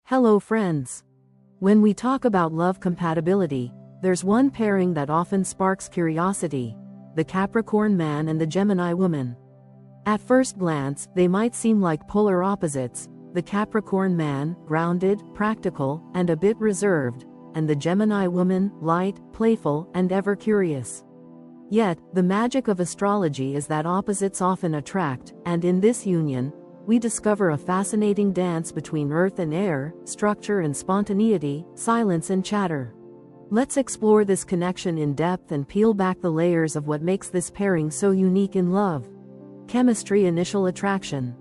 Hello friends. When we talk about love compatibility, there's one pairing that often sparks curiosity: the Capricorn man and the Gemini woman. At first glance, they might seem like polar opposites: the Capricorn man, grounded, practical, and a bit reserved, and the Gemini woman, light, playful, and ever curious. Yet, the magic of astrology is that opposites often attract, and in this union, we discover a fascinating dance between earth and air, structure and spontaneity, silence and chatter. Let's explore this connection in depth and peel back the layers of what makes this pairing so unique in love. Chemistry. Initial attraction.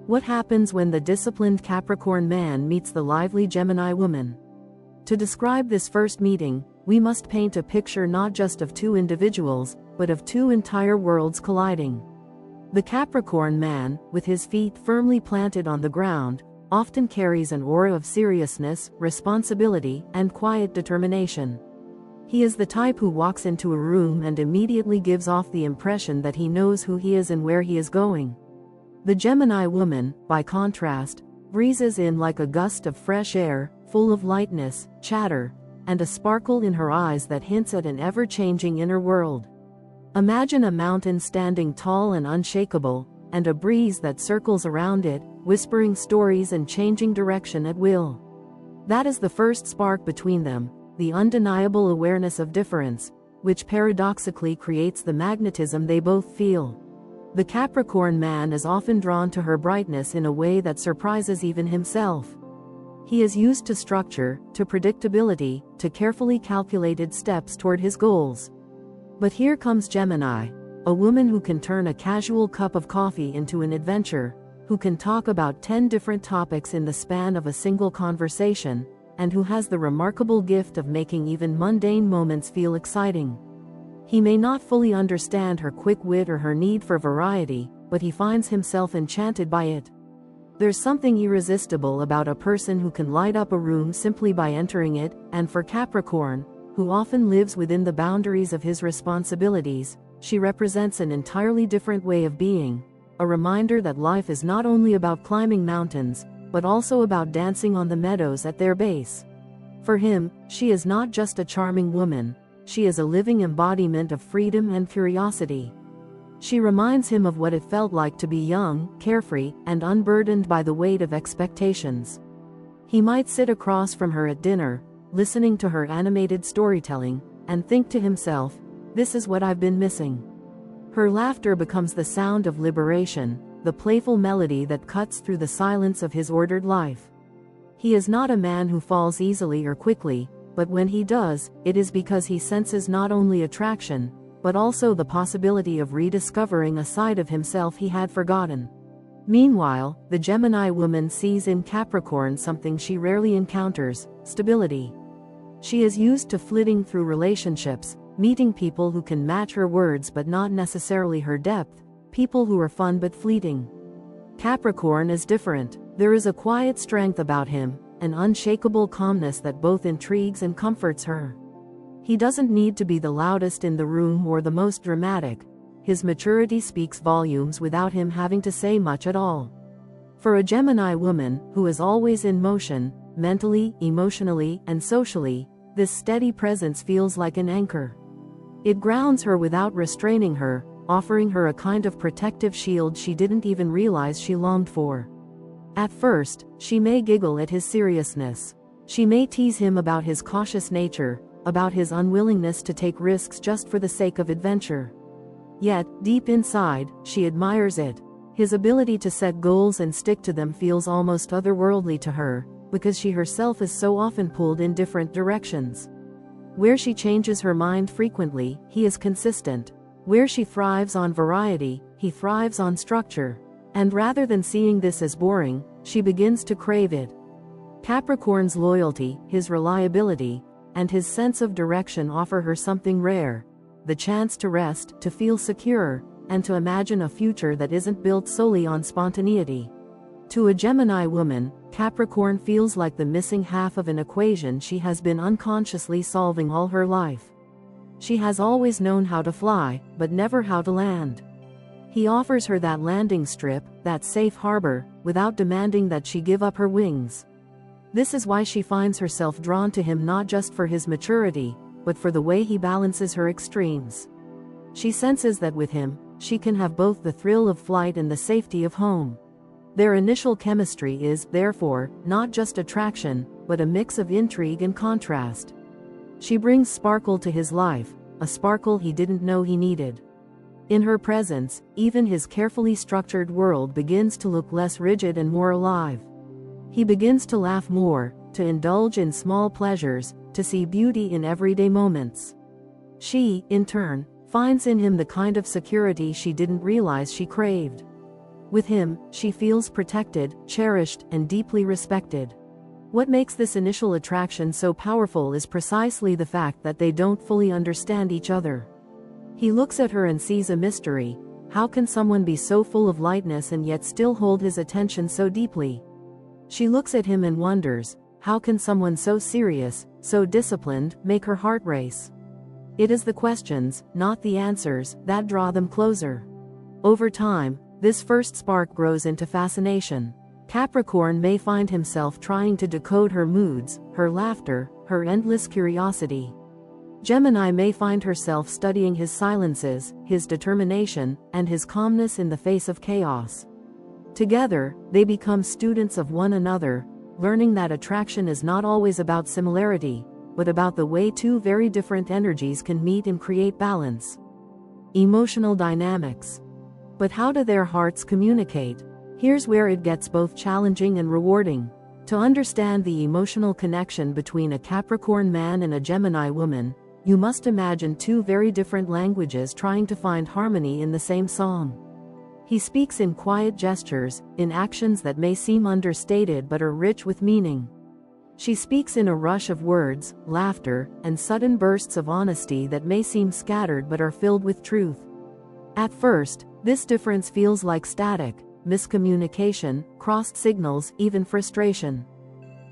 What happens when the disciplined Capricorn man meets the lively Gemini woman? To describe this first meeting, we must paint a picture not just of two individuals, but of two entire worlds colliding. The Capricorn man, with his feet firmly planted on the ground, often carries an aura of seriousness, responsibility, and quiet determination. He is the type who walks into a room and immediately gives off the impression that he knows who he is and where he is going. The Gemini woman, by contrast, breezes in like a gust of fresh air, full of lightness, chatter, and a sparkle in her eyes that hints at an ever-changing inner world. Imagine a mountain standing tall and unshakable, and a breeze that circles around it, whispering stories and changing direction at will. That is the first spark between them, the undeniable awareness of difference, which paradoxically creates the magnetism they both feel. The Capricorn man is often drawn to her brightness in a way that surprises even himself. He is used to structure, to predictability, to carefully calculated steps toward his goals. But here comes Gemini, a woman who can turn a casual cup of coffee into an adventure, who can talk about 10 different topics in the span of a single conversation, and who has the remarkable gift of making even mundane moments feel exciting. He may not fully understand her quick wit or her need for variety, but he finds himself enchanted by it. There's something irresistible about a person who can light up a room simply by entering it, and for Capricorn, who often lives within the boundaries of his responsibilities, she represents an entirely different way of being, a reminder that life is not only about climbing mountains, but also about dancing on the meadows at their base. For him, she is not just a charming woman, she is a living embodiment of freedom and curiosity. She reminds him of what it felt like to be young, carefree, and unburdened by the weight of expectations. He might sit across from her at dinner, listening to her animated storytelling, and think to himself, "This is what I've been missing." Her laughter becomes the sound of liberation, the playful melody that cuts through the silence of his ordered life. He is not a man who falls easily or quickly, but when he does, it is because he senses not only attraction, but also the possibility of rediscovering a side of himself he had forgotten. Meanwhile, the Gemini woman sees in Capricorn something she rarely encounters: stability. She is used to flitting through relationships, meeting people who can match her words but not necessarily her depth, people who are fun but fleeting. Capricorn is different. There is a quiet strength about him, an unshakable calmness that both intrigues and comforts her. He doesn't need to be the loudest in the room or the most dramatic. His maturity speaks volumes without him having to say much at all. For a Gemini woman, who is always in motion, mentally, emotionally, and socially, this steady presence feels like an anchor. It grounds her without restraining her, offering her a kind of protective shield she didn't even realize she longed for. At first, she may giggle at his seriousness. She may tease him about his cautious nature, about his unwillingness to take risks just for the sake of adventure. Yet, deep inside, she admires it. His ability to set goals and stick to them feels almost otherworldly to her, because she herself is so often pulled in different directions. Where she changes her mind frequently, he is consistent. Where she thrives on variety, he thrives on structure. And rather than seeing this as boring, she begins to crave it. Capricorn's loyalty, his reliability, and his sense of direction offer her something rare: the chance to rest, to feel secure, and to imagine a future that isn't built solely on spontaneity. To a Gemini woman, Capricorn feels like the missing half of an equation she has been unconsciously solving all her life. She has always known how to fly, but never how to land. He offers her that landing strip, that safe harbor, without demanding that she give up her wings. This is why she finds herself drawn to him, not just for his maturity, but for the way he balances her extremes. She senses that with him, she can have both the thrill of flight and the safety of home. Their initial chemistry is, therefore, not just attraction, but a mix of intrigue and contrast. She brings sparkle to his life, a sparkle he didn't know he needed. In her presence, even his carefully structured world begins to look less rigid and more alive. He begins to laugh more, to indulge in small pleasures, to see beauty in everyday moments. She, in turn, finds in him the kind of security she didn't realize she craved. With him, she feels protected, cherished, and deeply respected. What makes this initial attraction so powerful is precisely the fact that they don't fully understand each other. He looks at her and sees a mystery. How can someone be so full of lightness and yet still hold his attention so deeply? She looks at him and wonders, how can someone so serious, so disciplined, make her heart race? It is the questions, not the answers, that draw them closer. Over time, this first spark grows into fascination. Capricorn may find himself trying to decode her moods, her laughter, her endless curiosity. Gemini may find herself studying his silences, his determination, and his calmness in the face of chaos. Together, they become students of one another, learning that attraction is not always about similarity, but about the way two very different energies can meet and create balance. Emotional dynamics. But how do their hearts communicate? Here's where it gets both challenging and rewarding. To understand the emotional connection between a Capricorn man and a Gemini woman, you must imagine two very different languages trying to find harmony in the same song. He speaks in quiet gestures, in actions that may seem understated but are rich with meaning. She speaks in a rush of words, laughter, and sudden bursts of honesty that may seem scattered but are filled with truth. At first, this difference feels like static, miscommunication, crossed signals, even frustration.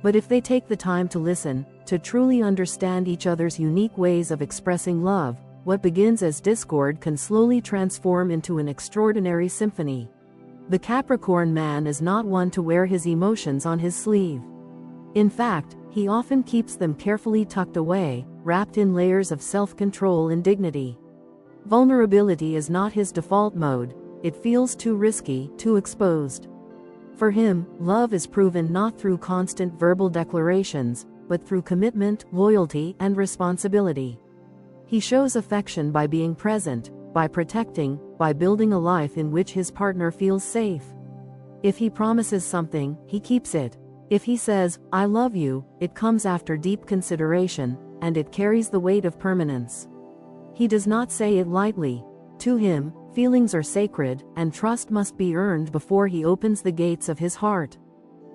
But if they take the time to listen, to truly understand each other's unique ways of expressing love, what begins as discord can slowly transform into an extraordinary symphony. The Capricorn man is not one to wear his emotions on his sleeve. In fact, he often keeps them carefully tucked away, wrapped in layers of self-control and dignity. Vulnerability is not his default mode. It feels too risky, too exposed. For him, love is proven not through constant verbal declarations, but through commitment, loyalty, and responsibility. He shows affection by being present, by protecting, by building a life in which his partner feels safe. If he promises something, he keeps it. If he says, "I love you," it comes after deep consideration, and it carries the weight of permanence. He does not say it lightly. To him, feelings are sacred, and trust must be earned before he opens the gates of his heart.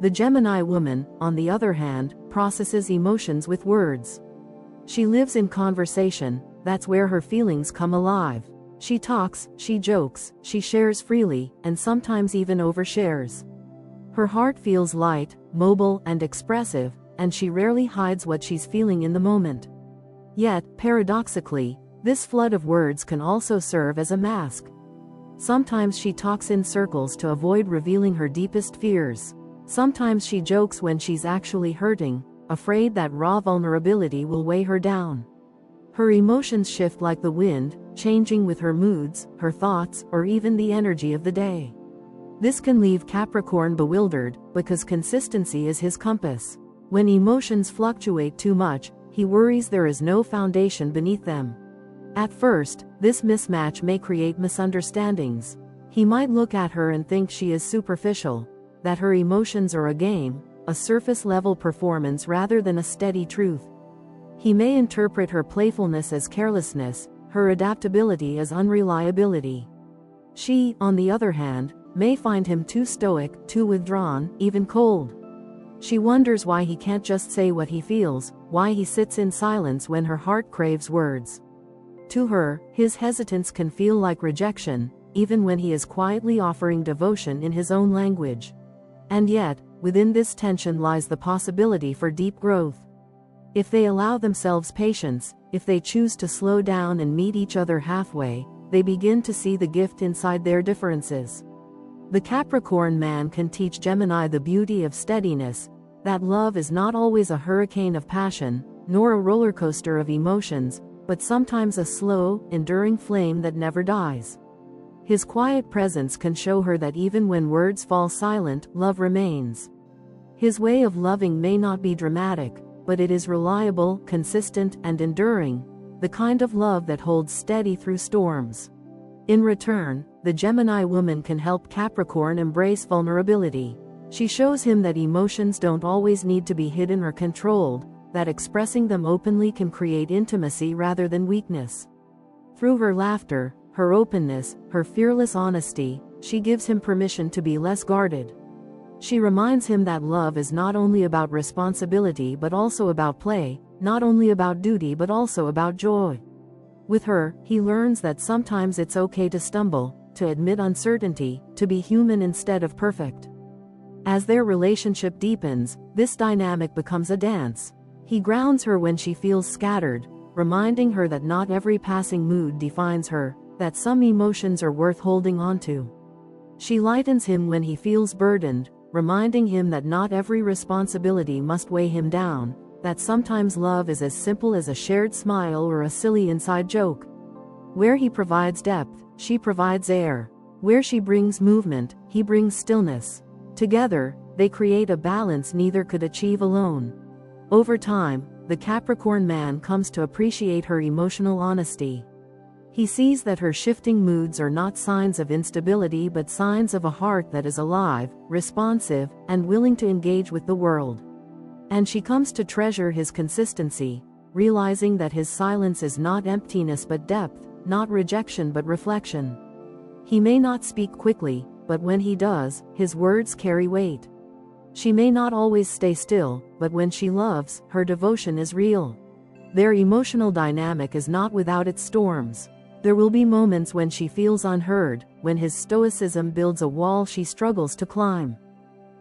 The Gemini woman, on the other hand, processes emotions with words. She lives in conversation. That's where her feelings come alive. She talks, she jokes, she shares freely, and sometimes even overshares. Her heart feels light, mobile, and expressive, and she rarely hides what she's feeling in the moment. Yet, paradoxically, this flood of words can also serve as a mask. Sometimes she talks in circles to avoid revealing her deepest fears. Sometimes she jokes when she's actually hurting, afraid that raw vulnerability will weigh her down. Her emotions shift like the wind, changing with her moods, her thoughts, or even the energy of the day. This can leave Capricorn bewildered, because consistency is his compass. When emotions fluctuate too much, he worries there is no foundation beneath them. At first, this mismatch may create misunderstandings. He might look at her and think she is superficial, that her emotions are a game, a surface-level performance rather than a steady truth. He may interpret her playfulness as carelessness, her adaptability as unreliability. She, on the other hand, may find him too stoic, too withdrawn, even cold. She wonders why he can't just say what he feels, why he sits in silence when her heart craves words. To her, his hesitance can feel like rejection, even when he is quietly offering devotion in his own language. And yet, within this tension lies the possibility for deep growth. If they allow themselves patience, if they choose to slow down and meet each other halfway, they begin to see the gift inside their differences. The Capricorn man can teach Gemini the beauty of steadiness, that love is not always a hurricane of passion, nor a roller coaster of emotions, but sometimes a slow, enduring flame that never dies. His quiet presence can show her that even when words fall silent, love remains. His way of loving may not be dramatic, but it is reliable, consistent, and enduring, the kind of love that holds steady through storms. In return, the Gemini woman can help Capricorn embrace vulnerability. She shows him that emotions don't always need to be hidden or controlled, that expressing them openly can create intimacy rather than weakness. Through her laughter, her openness, her fearless honesty, she gives him permission to be less guarded. She reminds him that love is not only about responsibility but also about play, not only about duty but also about joy. With her, he learns that sometimes it's okay to stumble, to admit uncertainty, to be human instead of perfect. As their relationship deepens, this dynamic becomes a dance. He grounds her when she feels scattered, reminding her that not every passing mood defines her, that some emotions are worth holding on to. She lightens him when he feels burdened, reminding him that not every responsibility must weigh him down, that sometimes love is as simple as a shared smile or a silly inside joke. Where he provides depth, she provides air. Where she brings movement, he brings stillness. Together, they create a balance neither could achieve alone. Over time, the Capricorn man comes to appreciate her emotional honesty. He sees that her shifting moods are not signs of instability but signs of a heart that is alive, responsive, and willing to engage with the world. And she comes to treasure his consistency, realizing that his silence is not emptiness but depth, not rejection but reflection. He may not speak quickly, but when he does, his words carry weight. She may not always stay still, but when she loves, her devotion is real. Their emotional dynamic is not without its storms. There will be moments when she feels unheard, when his stoicism builds a wall she struggles to climb.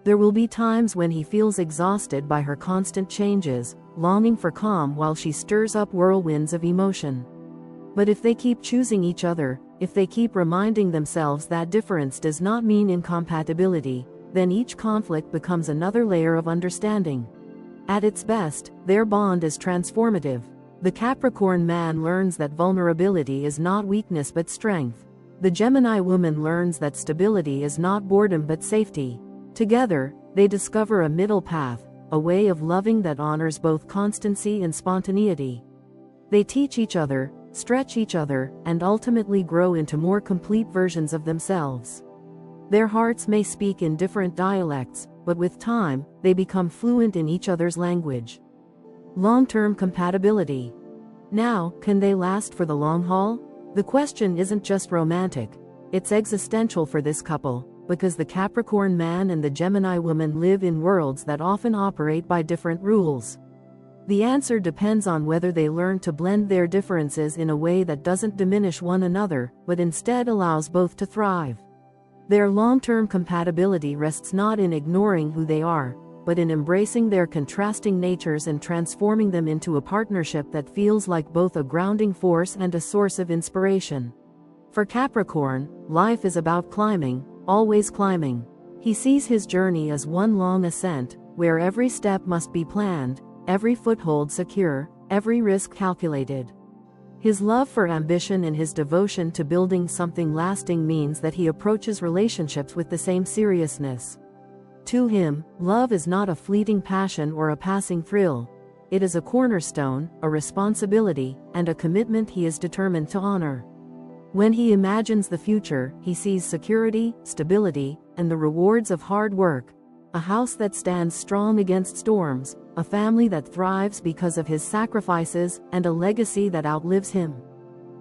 There will be times when he feels exhausted by her constant changes, longing for calm while she stirs up whirlwinds of emotion. But if they keep choosing each other, if they keep reminding themselves that difference does not mean incompatibility, then each conflict becomes another layer of understanding. At its best, their bond is transformative. The Capricorn man learns that vulnerability is not weakness but strength. The Gemini woman learns that stability is not boredom but safety. Together, they discover a middle path, a way of loving that honors both constancy and spontaneity. They teach each other, stretch each other, and ultimately grow into more complete versions of themselves. Their hearts may speak in different dialects, but with time, they become fluent in each other's language. Long-term compatibility. Now, can they last for the long haul? The question isn't just romantic, it's existential for this couple, because the Capricorn man and the Gemini woman live in worlds that often operate by different rules. The answer depends on whether they learn to blend their differences in a way that doesn't diminish one another, but instead allows both to thrive. Their long-term compatibility rests not in ignoring who they are, but in embracing their contrasting natures and transforming them into a partnership that feels like both a grounding force and a source of inspiration. For Capricorn, life is about climbing, always climbing. He sees his journey as one long ascent, where every step must be planned, every foothold secure, every risk calculated. His love for ambition and his devotion to building something lasting means that he approaches relationships with the same seriousness. To him, love is not a fleeting passion or a passing thrill. It is a cornerstone, a responsibility, and a commitment he is determined to honor. When he imagines the future, he sees security, stability, and the rewards of hard work. A house that stands strong against storms, a family that thrives because of his sacrifices, and a legacy that outlives him.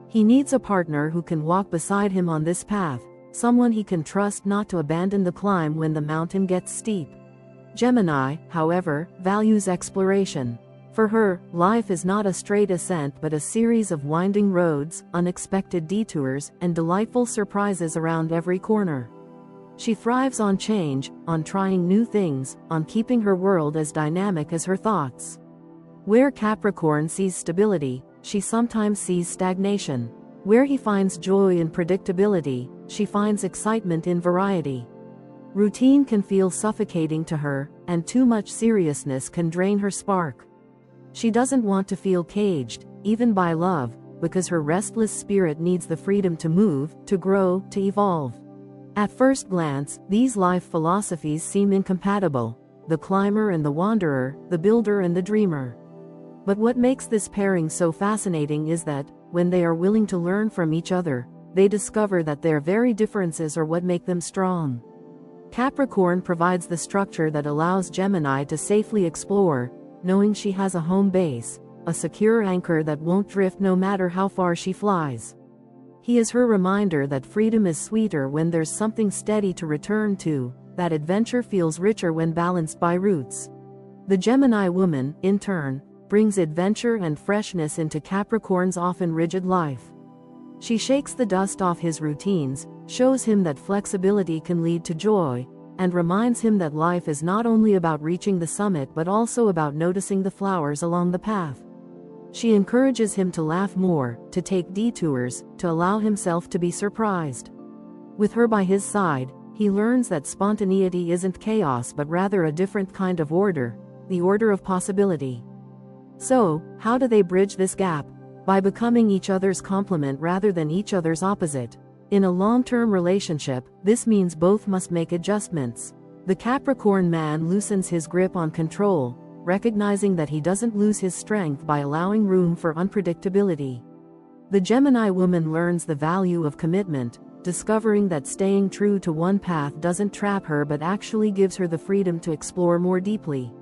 He needs a partner who can walk beside him on this path, someone he can trust not to abandon the climb when the mountain gets steep. Gemini, however, values exploration. For her, life is not a straight ascent but a series of winding roads, unexpected detours, and delightful surprises around every corner. She thrives on change, on trying new things, on keeping her world as dynamic as her thoughts. Where Capricorn sees stability, she sometimes sees stagnation. Where he finds joy in predictability, she finds excitement in variety. Routine can feel suffocating to her, and too much seriousness can drain her spark. She doesn't want to feel caged, even by love, because her restless spirit needs the freedom to move, to grow, to evolve. At first glance, these life philosophies seem incompatible: the climber and the wanderer, the builder and the dreamer. But what makes this pairing so fascinating is that, when they are willing to learn from each other, they discover that their very differences are what make them strong. Capricorn provides the structure that allows Gemini to safely explore, knowing she has a home base, a secure anchor that won't drift no matter how far she flies. He is her reminder that freedom is sweeter when there's something steady to return to, that adventure feels richer when balanced by roots. The Gemini woman, in turn, brings adventure and freshness into Capricorn's often rigid life. She shakes the dust off his routines, shows him that flexibility can lead to joy, and reminds him that life is not only about reaching the summit but also about noticing the flowers along the path. She encourages him to laugh more, to take detours, to allow himself to be surprised. With her by his side, he learns that spontaneity isn't chaos but rather a different kind of order, the order of possibility. So, how do they bridge this gap? By becoming each other's complement rather than each other's opposite. In a long-term relationship, this means both must make adjustments. The Capricorn man loosens his grip on control, recognizing that he doesn't lose his strength by allowing room for unpredictability. The Gemini woman learns the value of commitment, discovering that staying true to one path doesn't trap her but actually gives her the freedom to explore more deeply.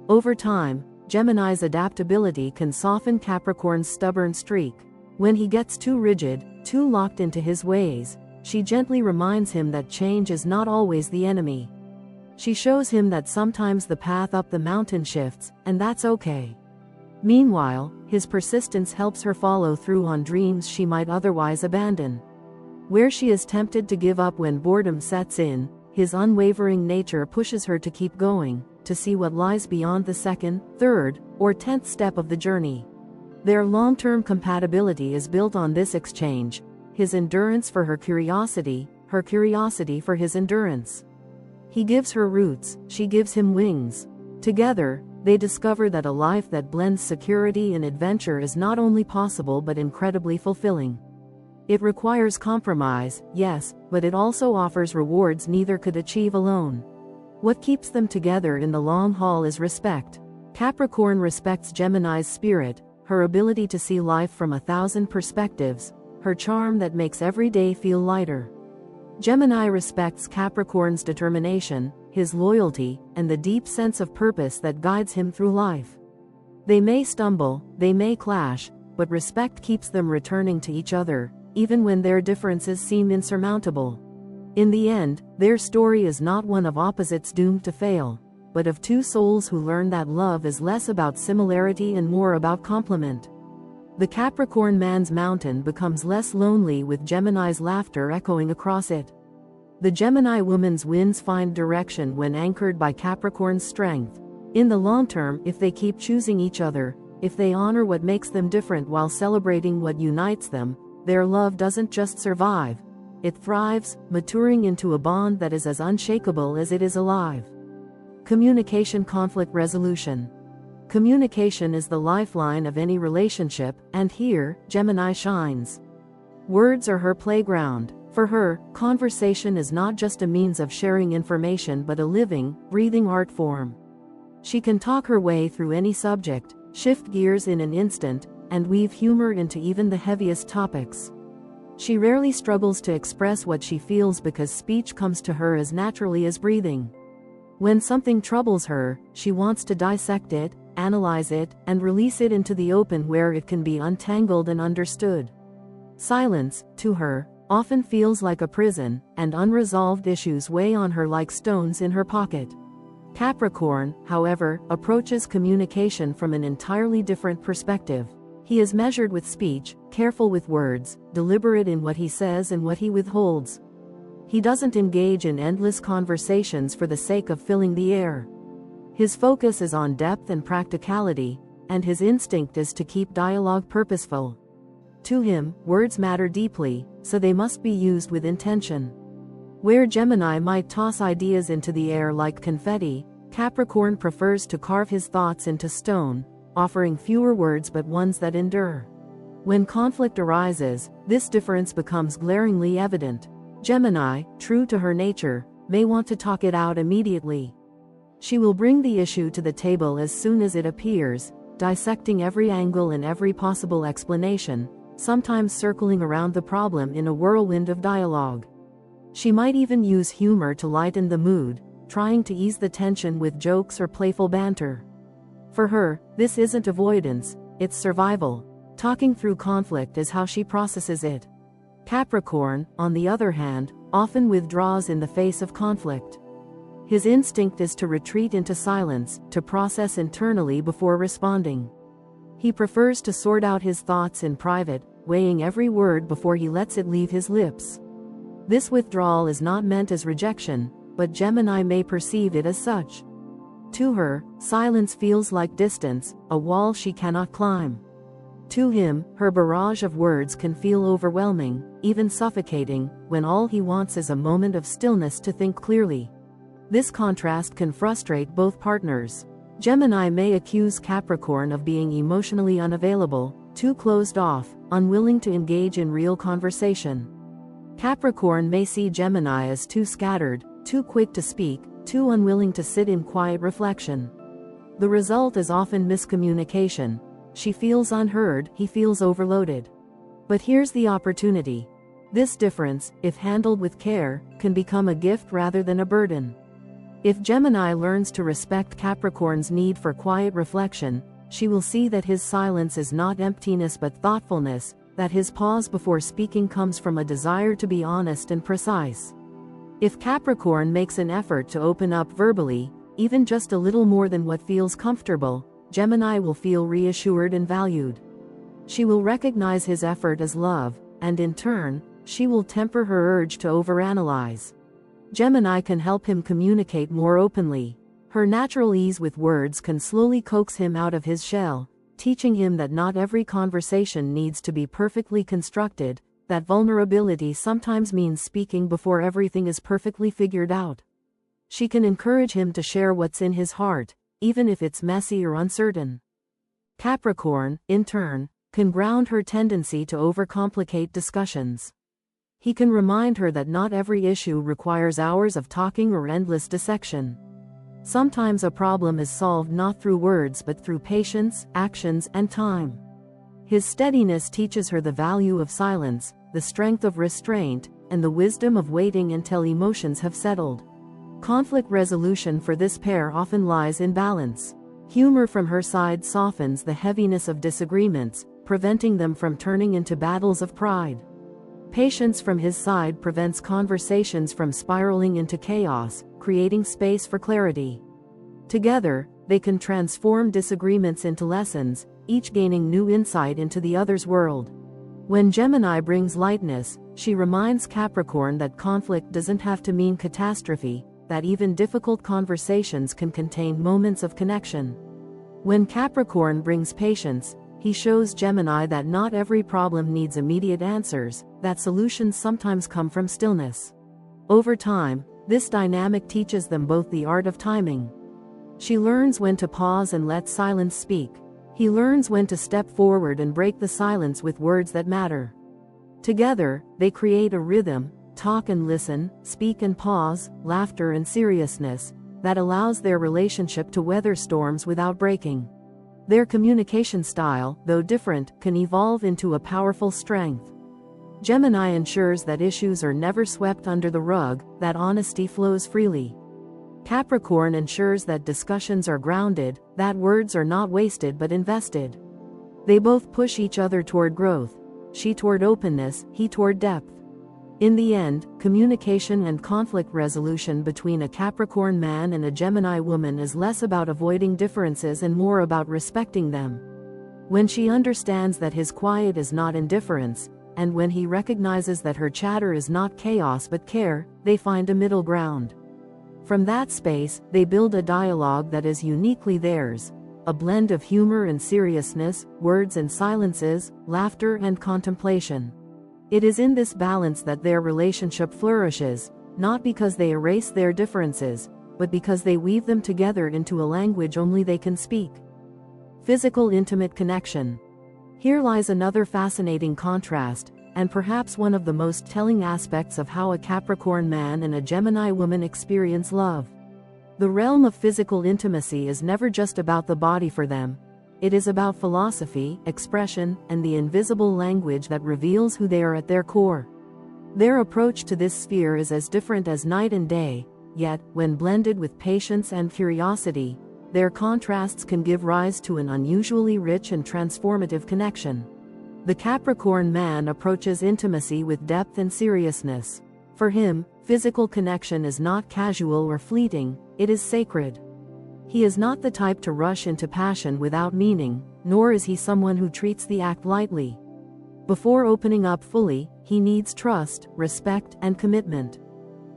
Over time, Gemini's adaptability can soften Capricorn's stubborn streak. When he gets too rigid, too locked into his ways, she gently reminds him that change is not always the enemy. She shows him that sometimes the path up the mountain shifts, and that's okay. Meanwhile, his persistence helps her follow through on dreams she might otherwise abandon. Where she is tempted to give up when boredom sets in, his unwavering nature pushes her to keep going, to see what lies beyond the second, third, or 10th step of the journey. Their long-term compatibility is built on this exchange: his endurance for her curiosity for his endurance. He gives her roots, she gives him wings. Together, they discover that a life that blends security and adventure is not only possible but incredibly fulfilling. It requires compromise, yes, but it also offers rewards neither could achieve alone. What keeps them together in the long haul is respect. Capricorn respects Gemini's spirit, her ability to see life from 1,000 perspectives, her charm that makes every day feel lighter. Gemini respects Capricorn's determination, his loyalty, and the deep sense of purpose that guides him through life. They may stumble, they may clash, but respect keeps them returning to each other, even when their differences seem insurmountable. In the end, their story is not one of opposites doomed to fail, but of two souls who learn that love is less about similarity and more about complement. The Capricorn man's mountain becomes less lonely with Gemini's laughter echoing across it. The Gemini woman's winds find direction when anchored by Capricorn's strength. In the long term, if they keep choosing each other, if they honor what makes them different while celebrating what unites them, their love doesn't just survive, it thrives, maturing into a bond that is as unshakable as it is alive. Communication conflict resolution. Communication is the lifeline of any relationship, and here, Gemini shines. Words are her playground. For her, conversation is not just a means of sharing information but a living, breathing art form. She can talk her way through any subject, shift gears in an instant, and weave humor into even the heaviest topics. She rarely struggles to express what she feels because speech comes to her as naturally as breathing. When something troubles her, she wants to dissect it, analyze it, and release it into the open where it can be untangled and understood. Silence, to her, often feels like a prison, and unresolved issues weigh on her like stones in her pocket. Capricorn, however, approaches communication from an entirely different perspective. He is measured with speech, careful with words, deliberate in what he says and what he withholds. He doesn't engage in endless conversations for the sake of filling the air. His focus is on depth and practicality, and his instinct is to keep dialogue purposeful. To him, words matter deeply, so they must be used with intention. Where Gemini might toss ideas into the air like confetti, Capricorn prefers to carve his thoughts into stone, offering fewer words but ones that endure. When conflict arises, this difference becomes glaringly evident. Gemini, true to her nature, may want to talk it out immediately. She will bring the issue to the table as soon as it appears, dissecting every angle and every possible explanation, sometimes circling around the problem in a whirlwind of dialogue. She might even use humor to lighten the mood, trying to ease the tension with jokes or playful banter. For her, this isn't avoidance, it's survival. Talking through conflict is how she processes it. Capricorn, on the other hand, often withdraws in the face of conflict. His instinct is to retreat into silence, to process internally before responding. He prefers to sort out his thoughts in private, weighing every word before he lets it leave his lips. This withdrawal is not meant as rejection, but Gemini may perceive it as such. To her, silence feels like distance, a wall she cannot climb. To him, her barrage of words can feel overwhelming, even suffocating, when all he wants is a moment of stillness to think clearly. This contrast can frustrate both partners. Gemini may accuse Capricorn of being emotionally unavailable, too closed off, unwilling to engage in real conversation. Capricorn may see Gemini as too scattered, too quick to speak, too unwilling to sit in quiet reflection. The result is often miscommunication. She feels unheard, he feels overloaded. But here's the opportunity. This difference, if handled with care, can become a gift rather than a burden. If Gemini learns to respect Capricorn's need for quiet reflection, she will see that his silence is not emptiness but thoughtfulness, that his pause before speaking comes from a desire to be honest and precise. If Capricorn makes an effort to open up verbally, even just a little more than what feels comfortable, Gemini will feel reassured and valued. She will recognize his effort as love, and in turn, she will temper her urge to overanalyze. Gemini can help him communicate more openly. Her natural ease with words can slowly coax him out of his shell, teaching him that not every conversation needs to be perfectly constructed, that vulnerability sometimes means speaking before everything is perfectly figured out. She can encourage him to share what's in his heart, even if it's messy or uncertain. Capricorn, in turn, can ground her tendency to overcomplicate discussions. He can remind her that not every issue requires hours of talking or endless dissection. Sometimes a problem is solved not through words but through patience, actions, and time. His steadiness teaches her the value of silence, the strength of restraint, and the wisdom of waiting until emotions have settled. Conflict resolution for this pair often lies in balance. Humor from her side softens the heaviness of disagreements, preventing them from turning into battles of pride. Patience from his side prevents conversations from spiraling into chaos, creating space for clarity. Together, they can transform disagreements into lessons, each gaining new insight into the other's world. When Gemini brings lightness, she reminds Capricorn that conflict doesn't have to mean catastrophe, that even difficult conversations can contain moments of connection. When Capricorn brings patience, he shows Gemini that not every problem needs immediate answers, that solutions sometimes come from stillness. Over time, this dynamic teaches them both the art of timing. She learns when to pause and let silence speak. He learns when to step forward and break the silence with words that matter. Together, they create a rhythm, talk and listen, speak and pause, laughter and seriousness, that allows their relationship to weather storms without breaking. Their communication style, though different, can evolve into a powerful strength. Gemini ensures that issues are never swept under the rug, that honesty flows freely. Capricorn ensures that discussions are grounded, that words are not wasted but invested. They both push each other toward growth, she toward openness, he toward depth. In the end, communication and conflict resolution between a Capricorn man and a Gemini woman is less about avoiding differences and more about respecting them. When she understands that his quiet is not indifference, and when he recognizes that her chatter is not chaos but care, they find a middle ground. From that space, they build a dialogue that is uniquely theirs, a blend of humor and seriousness, words and silences, laughter and contemplation. It is in this balance that their relationship flourishes, not because they erase their differences, but because they weave them together into a language only they can speak. Physical intimate connection. Here lies another fascinating contrast, and perhaps one of the most telling aspects of how a Capricorn man and a Gemini woman experience love. The realm of physical intimacy is never just about the body for them. It is about philosophy, expression, and the invisible language that reveals who they are at their core. Their approach to this sphere is as different as night and day, yet, when blended with patience and curiosity, their contrasts can give rise to an unusually rich and transformative connection. The Capricorn man approaches intimacy with depth and seriousness. For him, physical connection is not casual or fleeting, it is sacred. He is not the type to rush into passion without meaning, nor is he someone who treats the act lightly. Before opening up fully, he needs trust, respect, and commitment.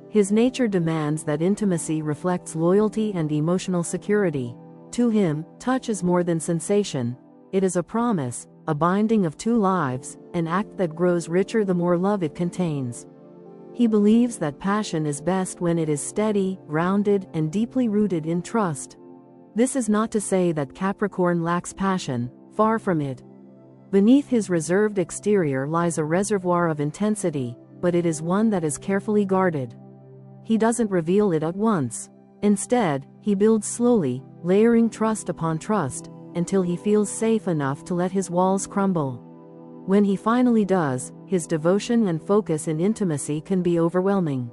His nature demands that intimacy reflects loyalty and emotional security. To him, touch is more than sensation. It is a promise, a binding of two lives, an act that grows richer the more love it contains. He believes that passion is best when it is steady, grounded, and deeply rooted in trust. This is not to say that Capricorn lacks passion, far from it. Beneath his reserved exterior lies a reservoir of intensity, but it is one that is carefully guarded. He doesn't reveal it at once. Instead, he builds slowly, layering trust upon trust, until he feels safe enough to let his walls crumble. When he finally does, his devotion and focus in intimacy can be overwhelming.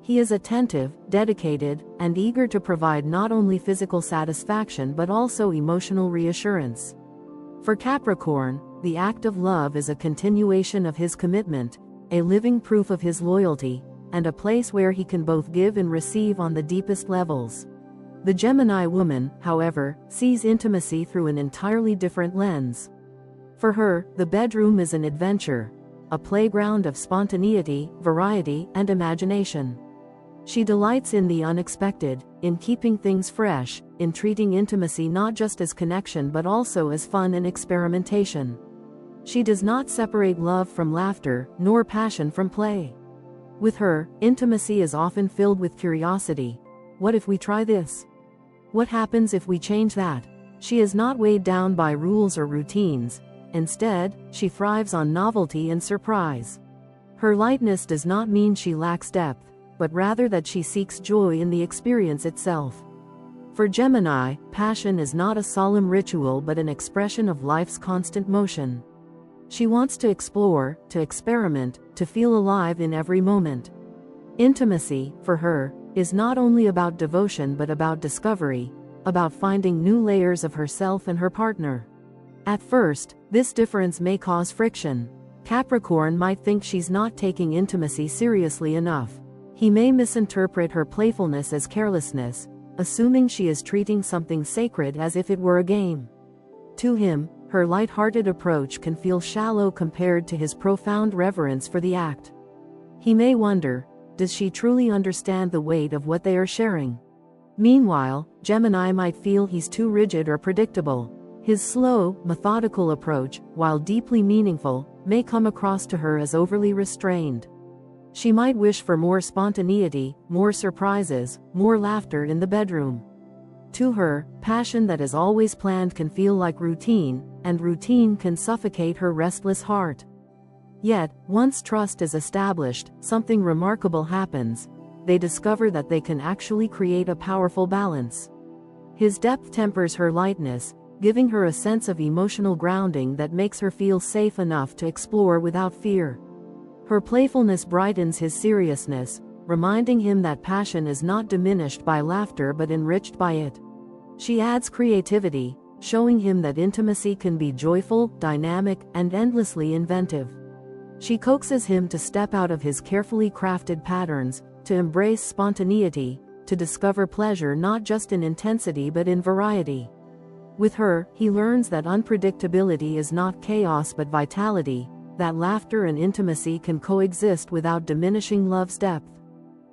He is attentive, dedicated, and eager to provide not only physical satisfaction but also emotional reassurance. For Capricorn, the act of love is a continuation of his commitment, a living proof of his loyalty, and a place where he can both give and receive on the deepest levels. The Gemini woman, however, sees intimacy through an entirely different lens. For her, the bedroom is an adventure, a playground of spontaneity, variety, and imagination. She delights in the unexpected, in keeping things fresh, in treating intimacy not just as connection but also as fun and experimentation. She does not separate love from laughter, nor passion from play. With her, intimacy is often filled with curiosity. What if we try this? What happens if we change that? She is not weighed down by rules or routines. Instead, she thrives on novelty and surprise. Her lightness does not mean she lacks depth, but rather that she seeks joy in the experience itself. For Gemini, passion is not a solemn ritual but an expression of life's constant motion. She wants to explore, to experiment, to feel alive in every moment. Intimacy, for her, is not only about devotion but about discovery, about finding new layers of herself and her partner. At first, this difference may cause friction. Capricorn might think she's not taking intimacy seriously enough. He may misinterpret her playfulness as carelessness, assuming she is treating something sacred as if it were a game. To him, her light-hearted approach can feel shallow compared to his profound reverence for the act. He may wonder, does she truly understand the weight of what they are sharing? Meanwhile, Gemini might feel he's too rigid or predictable. His slow, methodical approach, while deeply meaningful, may come across to her as overly restrained. She might wish for more spontaneity, more surprises, more laughter in the bedroom. To her, passion that is always planned can feel like routine, and routine can suffocate her restless heart. Yet, once trust is established, something remarkable happens. They discover that they can actually create a powerful balance. His depth tempers her lightness, giving her a sense of emotional grounding that makes her feel safe enough to explore without fear. Her playfulness brightens his seriousness, reminding him that passion is not diminished by laughter but enriched by it. She adds creativity, showing him that intimacy can be joyful, dynamic, and endlessly inventive. She coaxes him to step out of his carefully crafted patterns, to embrace spontaneity, to discover pleasure not just in intensity but in variety. With her, he learns that unpredictability is not chaos but vitality, that laughter and intimacy can coexist without diminishing love's depth.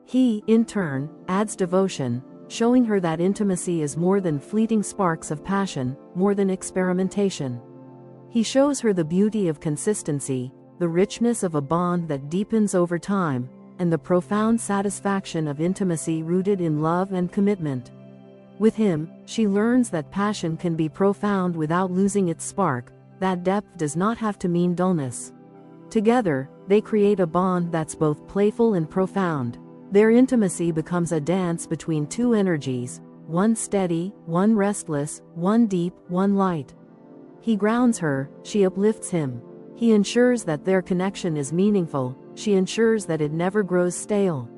He, in turn, adds devotion, showing her that intimacy is more than fleeting sparks of passion, more than experimentation. He shows her the beauty of consistency, the richness of a bond that deepens over time, and the profound satisfaction of intimacy rooted in love and commitment. With him, she learns that passion can be profound without losing its spark, that depth does not have to mean dullness. Together, they create a bond that's both playful and profound. Their intimacy becomes a dance between two energies, one steady, one restless, one deep, one light. He grounds her, she uplifts him. He ensures that their connection is meaningful, she ensures that it never grows stale.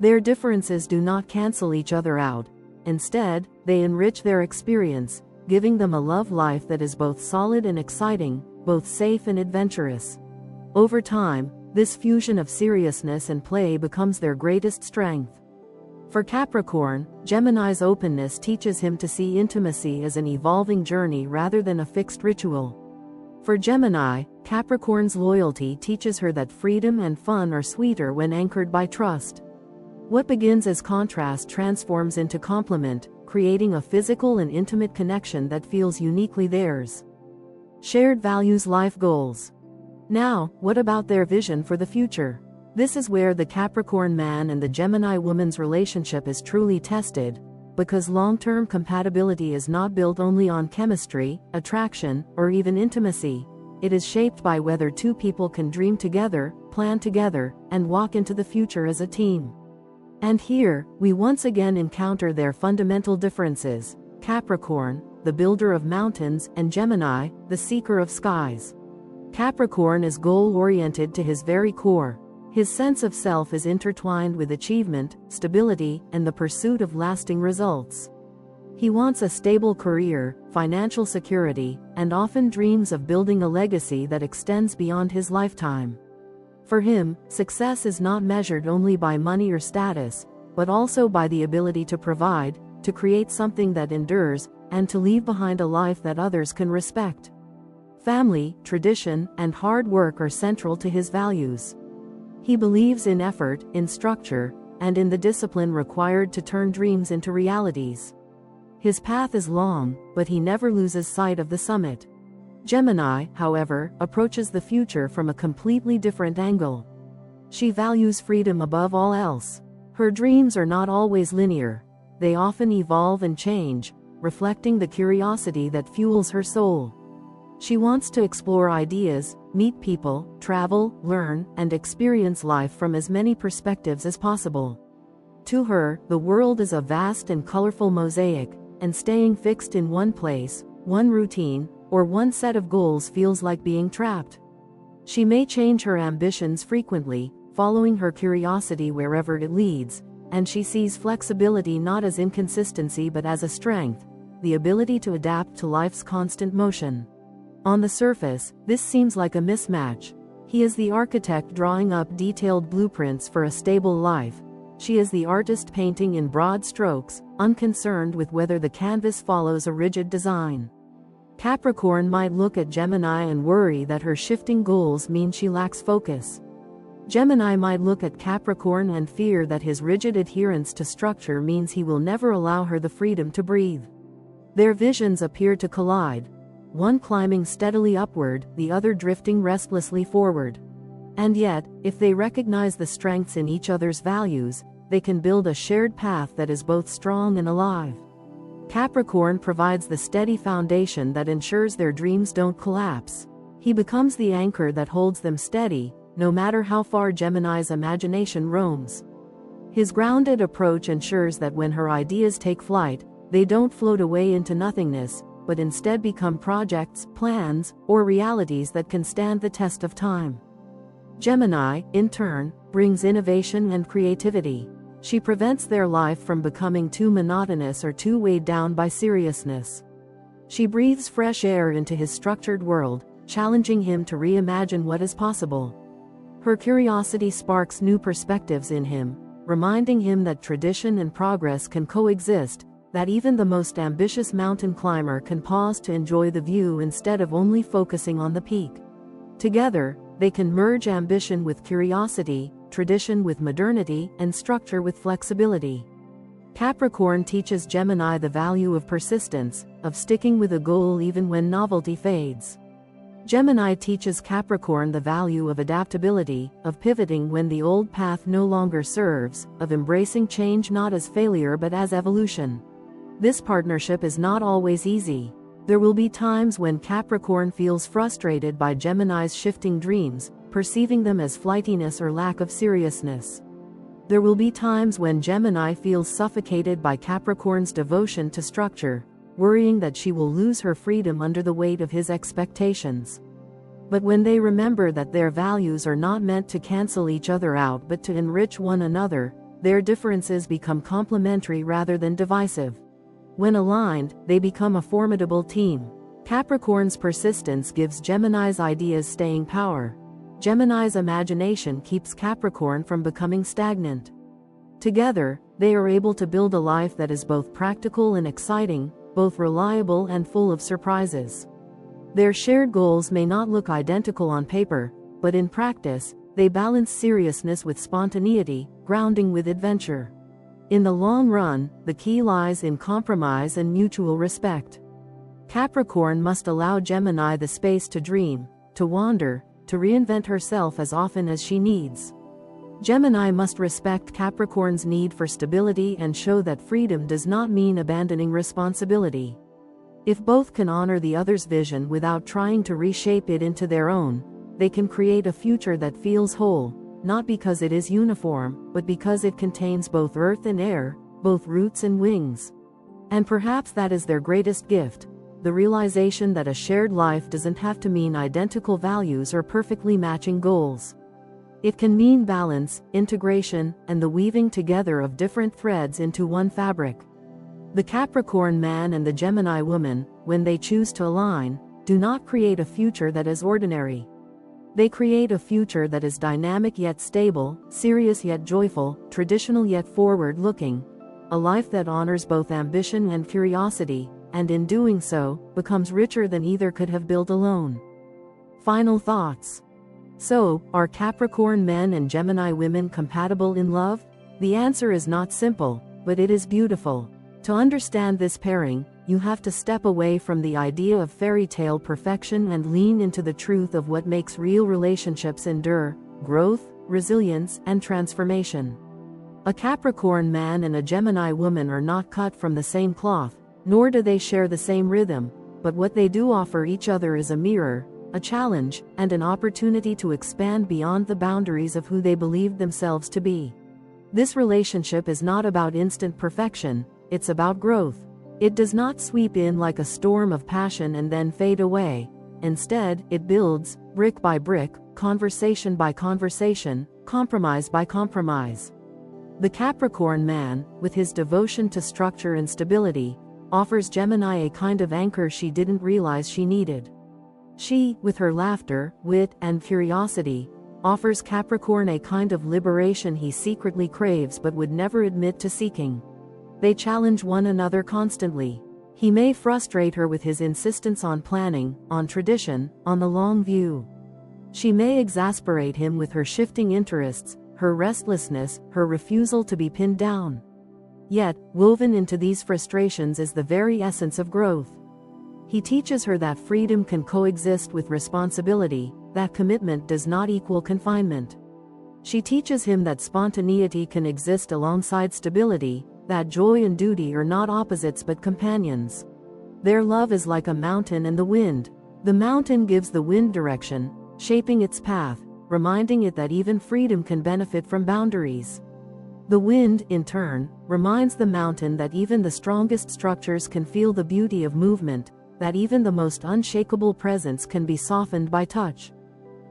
Their differences do not cancel each other out. Instead, they enrich their experience, giving them a love life that is both solid and exciting, both safe and adventurous. Over time, this fusion of seriousness and play becomes their greatest strength. For Capricorn, Gemini's openness teaches him to see intimacy as an evolving journey rather than a fixed ritual. For Gemini, Capricorn's loyalty teaches her that freedom and fun are sweeter when anchored by trust. What begins as contrast transforms into complement, creating a physical and intimate connection that feels uniquely theirs. Shared values, life goals. Now, what about their vision for the future? This is where the Capricorn man and the Gemini woman's relationship is truly tested, because long-term compatibility is not built only on chemistry, attraction, or even intimacy. It is shaped by whether two people can dream together, plan together, and walk into the future as a team. And here, we once again encounter their fundamental differences: Capricorn, the builder of mountains, and Gemini, the seeker of skies. Capricorn is goal-oriented to his very core. His sense of self is intertwined with achievement, stability, and the pursuit of lasting results. He wants a stable career, financial security, and often dreams of building a legacy that extends beyond his lifetime. For him, success is not measured only by money or status, but also by the ability to provide, to create something that endures, and to leave behind a life that others can respect. Family, tradition, and hard work are central to his values. He believes in effort, in structure, and in the discipline required to turn dreams into realities. His path is long, but he never loses sight of the summit. Gemini, however, approaches the future from a completely different angle. She values freedom above all else. Her dreams are not always linear. They often evolve and change, reflecting the curiosity that fuels her soul. She wants to explore ideas, meet people, travel, learn, and experience life from as many perspectives as possible. To her, the world is a vast and colorful mosaic, and staying fixed in one place, one routine, or one set of goals feels like being trapped. She may change her ambitions frequently, following her curiosity wherever it leads, and she sees flexibility not as inconsistency but as a strength, the ability to adapt to life's constant motion. On the surface, this seems like a mismatch. He is the architect drawing up detailed blueprints for a stable life. She is the artist painting in broad strokes, unconcerned with whether the canvas follows a rigid design. Capricorn might look at Gemini and worry that her shifting goals mean she lacks focus. Gemini might look at Capricorn and fear that his rigid adherence to structure means he will never allow her the freedom to breathe. Their visions appear to collide. One climbing steadily upward, the other drifting restlessly forward. And yet, if they recognize the strengths in each other's values, they can build a shared path that is both strong and alive. Capricorn provides the steady foundation that ensures their dreams don't collapse. He becomes the anchor that holds them steady, no matter how far Gemini's imagination roams. His grounded approach ensures that when her ideas take flight, they don't float away into nothingness, but instead become projects, plans, or realities that can stand the test of time. Gemini, in turn, brings innovation and creativity. She prevents their life from becoming too monotonous or too weighed down by seriousness. She breathes fresh air into his structured world, challenging him to reimagine what is possible. Her curiosity sparks new perspectives in him, reminding him that tradition and progress can coexist, that even the most ambitious mountain climber can pause to enjoy the view instead of only focusing on the peak. Together, they can merge ambition with curiosity, tradition with modernity, and structure with flexibility. Capricorn teaches Gemini the value of persistence, of sticking with a goal even when novelty fades. Gemini teaches Capricorn the value of adaptability, of pivoting when the old path no longer serves, of embracing change not as failure but as evolution. This partnership is not always easy. There will be times when Capricorn feels frustrated by Gemini's shifting dreams, perceiving them as flightiness or lack of seriousness. There will be times when Gemini feels suffocated by Capricorn's devotion to structure, worrying that she will lose her freedom under the weight of his expectations. But when they remember that their values are not meant to cancel each other out but to enrich one another, their differences become complementary rather than divisive. When aligned, they become a formidable team. Capricorn's persistence gives Gemini's ideas staying power. Gemini's imagination keeps Capricorn from becoming stagnant. Together, they are able to build a life that is both practical and exciting, both reliable and full of surprises. Their shared goals may not look identical on paper, but in practice, they balance seriousness with spontaneity, grounding with adventure. In the long run, the key lies in compromise and mutual respect. Capricorn must allow Gemini the space to dream, to wander, to reinvent herself as often as she needs. Gemini must respect Capricorn's need for stability and show that freedom does not mean abandoning responsibility. If both can honor the other's vision without trying to reshape it into their own, they can create a future that feels whole, not because it is uniform, but because it contains both earth and air, both roots and wings. And perhaps that is their greatest gift, the realization that a shared life doesn't have to mean identical values or perfectly matching goals. It can mean balance, integration, and the weaving together of different threads into one fabric. The Capricorn man and the Gemini woman, when they choose to align, do not create a future that is ordinary. They create a future that is dynamic yet stable, serious yet joyful, traditional yet forward-looking, a life that honors both ambition and curiosity, and in doing so, becomes richer than either could have built alone. Final thoughts. So, are Capricorn men and Gemini women compatible in love? The answer is not simple, but it is beautiful. To understand this pairing, you have to step away from the idea of fairy tale perfection and lean into the truth of what makes real relationships endure: growth, resilience, and transformation. A Capricorn man and a Gemini woman are not cut from the same cloth, nor do they share the same rhythm, but what they do offer each other is a mirror, a challenge, and an opportunity to expand beyond the boundaries of who they believed themselves to be. This relationship is not about instant perfection, it's about growth. It does not sweep in like a storm of passion and then fade away. Instead, it builds, brick by brick, conversation by conversation, compromise by compromise. The Capricorn man, with his devotion to structure and stability, offers Gemini a kind of anchor she didn't realize she needed. She, with her laughter, wit, and curiosity, offers Capricorn a kind of liberation he secretly craves but would never admit to seeking. They challenge one another constantly. He may frustrate her with his insistence on planning, on tradition, on the long view. She may exasperate him with her shifting interests, her restlessness, her refusal to be pinned down. Yet, woven into these frustrations is the very essence of growth. He teaches her that freedom can coexist with responsibility, that commitment does not equal confinement. She teaches him that spontaneity can exist alongside stability, that joy and duty are not opposites but companions. Their love is like a mountain and the wind. The mountain gives the wind direction, shaping its path, reminding it that even freedom can benefit from boundaries. The wind, in turn, reminds the mountain that even the strongest structures can feel the beauty of movement, that even the most unshakable presence can be softened by touch.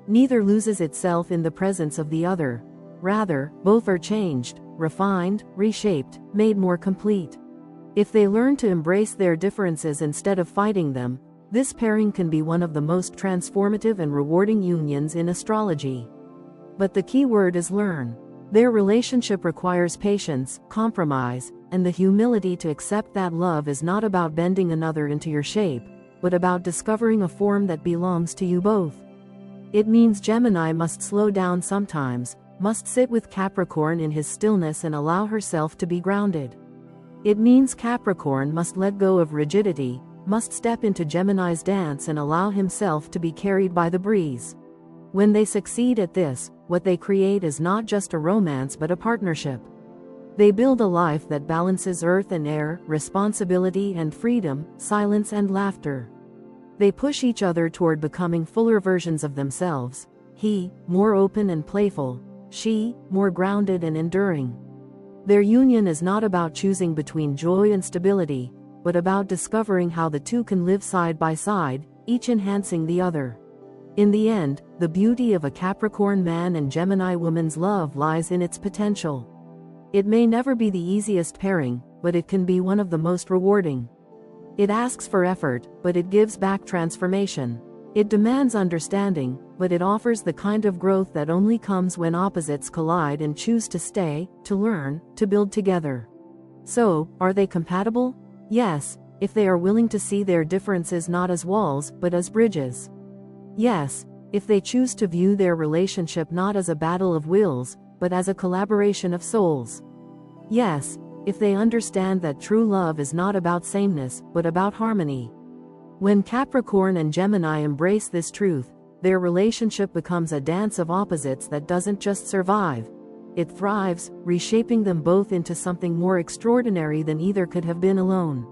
Neither loses itself in the presence of the other. Rather, both are changed, refined, reshaped, made more complete. If they learn to embrace their differences instead of fighting them, this pairing can be one of the most transformative and rewarding unions in astrology. But the key word is learn. Their relationship requires patience, compromise, and the humility to accept that love is not about bending another into your shape, but about discovering a form that belongs to you both. It means Gemini must slow down sometimes, must sit with Capricorn in his stillness and allow herself to be grounded. It means Capricorn must let go of rigidity, must step into Gemini's dance and allow himself to be carried by the breeze. When they succeed at this, what they create is not just a romance but a partnership. They build a life that balances earth and air, responsibility and freedom, silence and laughter. They push each other toward becoming fuller versions of themselves, he, more open and playful, she, more grounded and enduring. Their union is not about choosing between joy and stability, but about discovering how the two can live side by side, each enhancing the other. In the end, the beauty of a Capricorn man and Gemini woman's love lies in its potential. It may never be the easiest pairing, but it can be one of the most rewarding. It asks for effort, but it gives back transformation. It demands understanding, but it offers the kind of growth that only comes when opposites collide and choose to stay, to learn, to build together. So, are they compatible? Yes, if they are willing to see their differences not as walls, but as bridges. Yes, if they choose to view their relationship not as a battle of wills, but as a collaboration of souls. Yes, if they understand that true love is not about sameness, but about harmony. When Capricorn and Gemini embrace this truth, their relationship becomes a dance of opposites that doesn't just survive. It thrives, reshaping them both into something more extraordinary than either could have been alone.